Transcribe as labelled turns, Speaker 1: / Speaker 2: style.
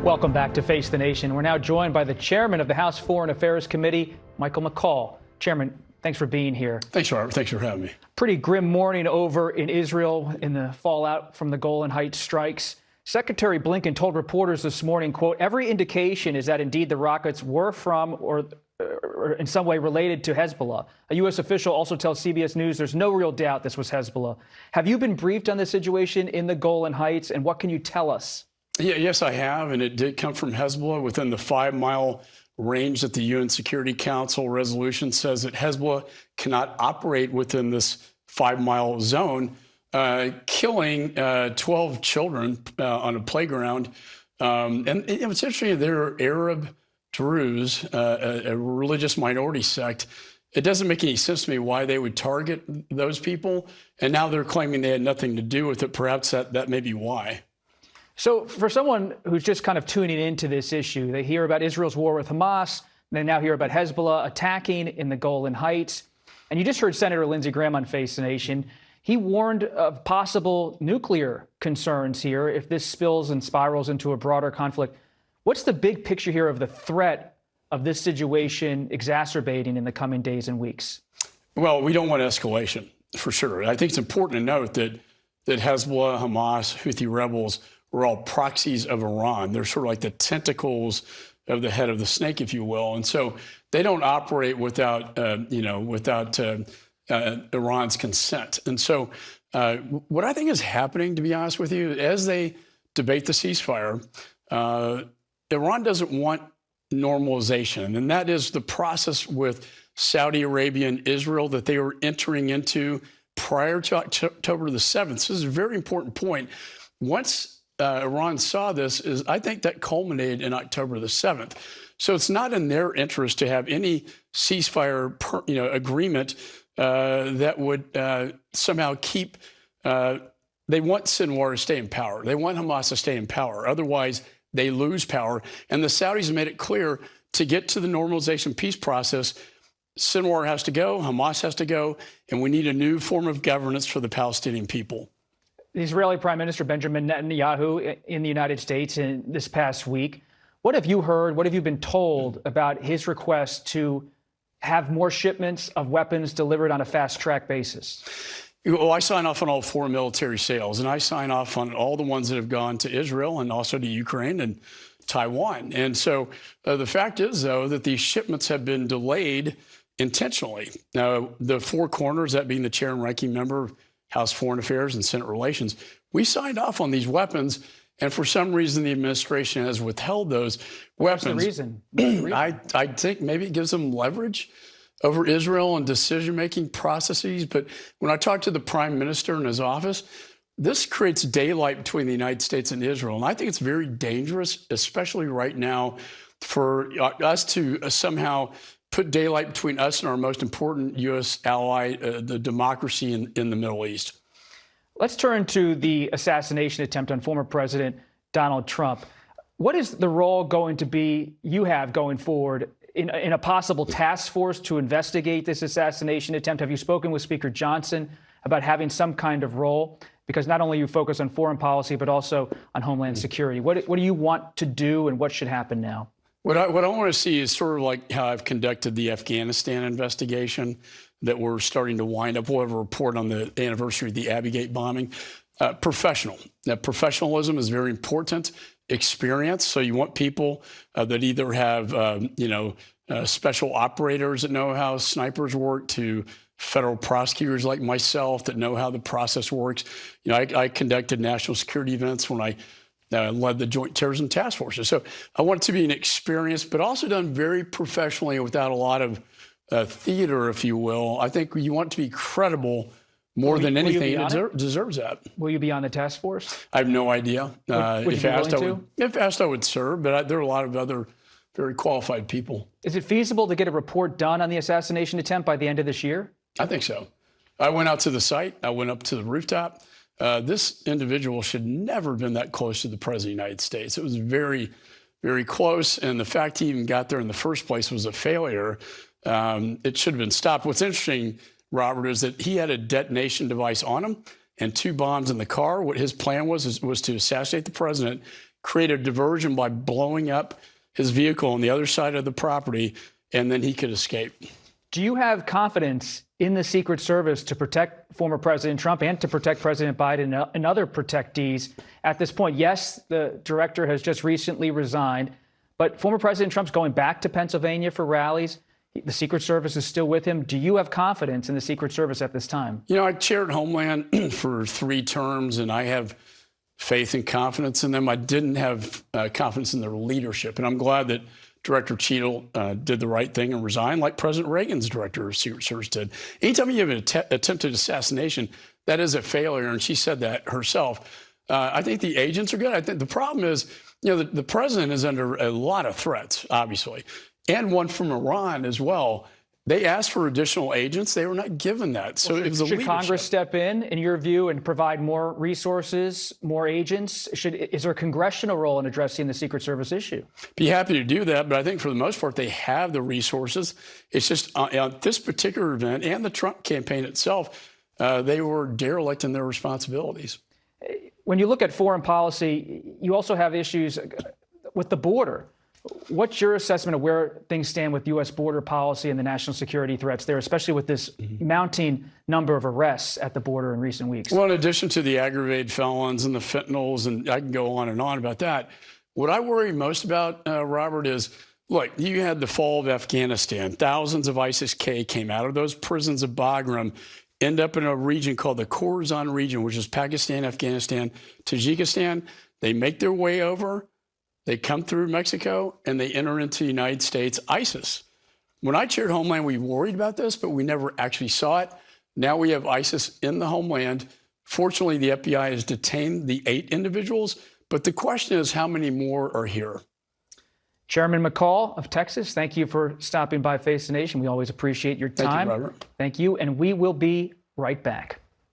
Speaker 1: Welcome back to Face the Nation. We're now joined by the chairman of the House Foreign Affairs Committee, Michael McCaul. Chairman, thanks for being here.
Speaker 2: Thanks, Robert. Thanks for having me.
Speaker 1: Pretty grim morning over in Israel in the fallout from the Golan Heights strikes. Secretary Blinken told reporters this morning, quote, every indication is that indeed the rockets were from or in some way related to Hezbollah. A U.S. official also tells CBS News there's no real doubt this was Hezbollah. Have you been briefed on the situation in the Golan Heights, and what can you tell us?
Speaker 2: Yes, I have, and it did come from Hezbollah within the 5-mile range that the UN Security Council resolution says that Hezbollah cannot operate within this 5-mile zone, killing 12 children on a playground. And it's interesting, they're Arab Druze, a religious minority sect. It doesn't make any sense to me why they would target those people, and now they're claiming they had nothing to do with it. Perhaps that may be why.
Speaker 1: So for someone who's just kind of tuning into this issue, they hear about Israel's war with Hamas, they now hear about Hezbollah attacking in the Golan Heights. And you just heard Senator Lindsey Graham on Face the Nation. He warned of possible nuclear concerns here if this spills and spirals into a broader conflict. What's the big picture here of the threat of this situation exacerbating in the coming days and weeks?
Speaker 2: Well, we don't want escalation, for sure. I think it's important to note that Hezbollah, Hamas, Houthi rebels were all proxies of Iran. They're sort of like the tentacles of the head of the snake, if you will. And so they don't operate without Iran's consent. And so what I think is happening, to be honest with you, as they debate the ceasefire, Iran doesn't want normalization. And that is the process with Saudi Arabia and Israel that they were entering into prior to October the 7th. This is a very important point. Once Iran saw this, I think that culminated in October the 7th. So it's not in their interest to have any ceasefire agreement that would somehow keep, they want Sinwar to stay in power. They want Hamas to stay in power. Otherwise, they lose power. And the Saudis have made it clear to get to the normalization peace process, Sinwar has to go, Hamas has to go, and we need a new form of governance for the Palestinian people.
Speaker 1: The Israeli Prime Minister Benjamin Netanyahu in the United States in this past week. What have you heard? What have you been told about his request to have more shipments of weapons delivered on a fast-track basis?
Speaker 2: Well, I sign off on all foreign military sales, and I sign off on all the ones that have gone to Israel and also to Ukraine and Taiwan. And so the fact is, though, that these shipments have been delayed intentionally. Now, the four corners, that being the chair and ranking member, House Foreign Affairs and Senate Relations, we signed off on these weapons, and for some reason the administration has withheld those weapons.
Speaker 1: What's the reason?
Speaker 2: I think maybe it gives them leverage over Israel and decision-making processes. But when I talked to the prime minister in his office, this creates daylight between the United States and Israel. And I think it's very dangerous, especially right now, for us to somehow put daylight between us and our most important U.S. ally, the democracy in the Middle East.
Speaker 1: Let's turn to the assassination attempt on former President Donald Trump. What is the role going to be you have going forward in a possible task force to investigate this assassination attempt? Have you spoken with Speaker Johnson about having some kind of role? Because not only you focus on foreign policy, but also on homeland security. What do you want to do, and what should happen now?
Speaker 2: What I want to see is sort of like how I've conducted the Afghanistan investigation that we're starting to wind up. We'll have a report on the anniversary of the Abbey Gate bombing. Professional. Now, professionalism is very important. Experience. So you want people that either have, special operators that know how snipers work, to federal prosecutors like myself that know how the process works. I conducted national security events when I led the Joint Terrorism Task Forces. So I want it to be an experience, but also done very professionally without a lot of theater, if you will. I think you want it to be credible more than anything. It deserves that.
Speaker 1: Will you be on the task force?
Speaker 2: I have no idea.
Speaker 1: If
Speaker 2: asked, I would serve, but there are a lot of other very qualified people.
Speaker 1: Is it feasible to get a report done on the assassination attempt by the end of this year?
Speaker 2: I think so. I went out to the site. I went up to the rooftop. This individual should never have been that close to the President of the United States. It was very, very close. And the fact he even got there in the first place was a failure. It should have been stopped. What's interesting, Robert, is that he had a detonation device on him and 2 bombs in the car. What his plan was to assassinate the president, create a diversion by blowing up his vehicle on the other side of the property, and then he could escape.
Speaker 1: Do you have confidence in the Secret Service to protect former President Trump and to protect President Biden and other protectees at this point? Yes, the director has just recently resigned, but former President Trump's going back to Pennsylvania for rallies. The Secret Service is still with him. Do you have confidence in the Secret Service at this time?
Speaker 2: You know, I chaired Homeland for 3 terms, and I have faith and confidence in them. I didn't have confidence in their leadership, and I'm glad that Director Cheadle did the right thing and resigned, like President Reagan's director of Secret Service did. Anytime you have an attempted assassination, that is a failure, and she said that herself. I think the agents are good. I think the problem is, you know, the president is under a lot of threats, obviously, and one from Iran as well. They asked for additional agents. They were not given that. So it was a
Speaker 1: should
Speaker 2: leadership.
Speaker 1: Congress step in your view, and provide more resources, more agents? Is there a congressional role in addressing the Secret Service issue?
Speaker 2: Be happy to do that, but I think for the most part, they have the resources. It's just on this particular event and the Trump campaign itself, they were derelict in their responsibilities.
Speaker 1: When you look at foreign policy, you also have issues with the border. What's your assessment of where things stand with U.S. border policy and the national security threats there, especially with this mounting number of arrests at the border in recent weeks?
Speaker 2: Well, in addition to the aggravated felons and the fentanyls, and I can go on and on about that, what I worry most about, Robert, is, look, you had the fall of Afghanistan. Thousands of ISIS-K came out of those prisons of Bagram, end up in a region called the Khorasan region, which is Pakistan, Afghanistan, Tajikistan. They make their way over. They come through Mexico, and they enter into the United States, ISIS. When I chaired Homeland, we worried about this, but we never actually saw it. Now we have ISIS in the homeland. Fortunately, the FBI has detained the 8 individuals, but the question is how many more are here?
Speaker 1: Chairman McCaul of Texas, thank you for stopping by Face the Nation. We always appreciate your time.
Speaker 2: Thank you, Robert.
Speaker 1: Thank you, and we will be right back.